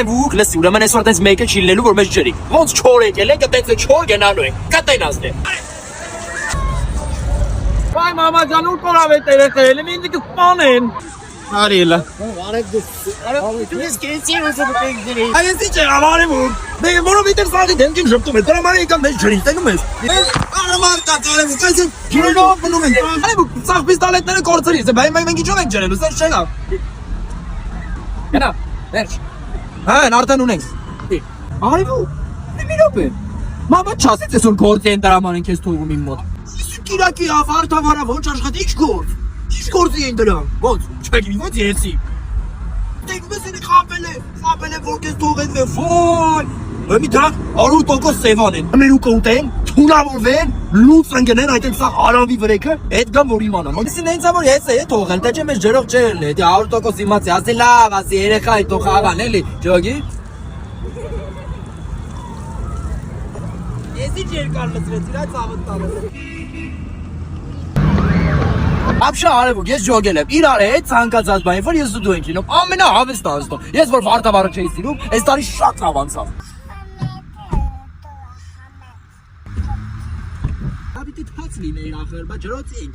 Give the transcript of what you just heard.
Արևուկ, լսի, ուրեմն այսօր այդպես մեկը չի լինելու, որ մեզ ջրի։ Ոնց չոր եկել ենք, այդպես չոր գնալու ենք։ Կտենաս դե։ Վայ մամա ջան, ու կորավ է տերել, ինձ կսպանեն։ Արիլա։ Ես կեցի ուսը դեպի։ Այս ինչ է ավարևուկ։ Դե որովհետև սաղի դեմքին շփտում է, դրա մարի եկան մեզ ջրին, տենում ես։ Արամար կատարևուկ, այս ջրով բնում են։ Արևուկ, սաղ պիստոլետները կորցրից, մենք ինչով ենք ջրելու, սենց չենա։ Գնա, վերջ։ Հեն, արդեն ունենք։ Արևուկ, մի րոպե։ Մամա չասեց այսօր գործի են դրաման են քեզ թողում իմ մոտ։ Կիրակի ավարտավարա ոչ աշխատի ինչ գործ։ Ինչ գործի են դրան։ Ոնց, չգիտի ոնց եսի։ Դեք մեզ ինքը խապել է որ քեզ թողեն վե ոյ։ Մի դրան 100% սևան են։ Ամերուկա ուտեն, թունավորվեն, լուծ ընկնեն այդ սա արավի վրեքը, այդ գամ որ իմանամ։ Այսինքն ինձ որ ես է թողել, թե չէ մեզ ջրող ջերն է, դե 100% իմացի, ասի լավ, ասի երեխա է թող աղան էլի, ջոգի։ Եսի ջեր կար լծրեց, իրա ծավտ տալը։ Ապշա արևուկ, ես ջոգել եմ, իրար է ցանկացած բանի, որ ես դու ենք լինում, ամենահավեստ ազդո։ Ես որ վարտավարը չէի սիրում, այս տարի շատ լավ անցավ։ Ապիտի թաց լինեի ախր, բայց ջրոցի ենք,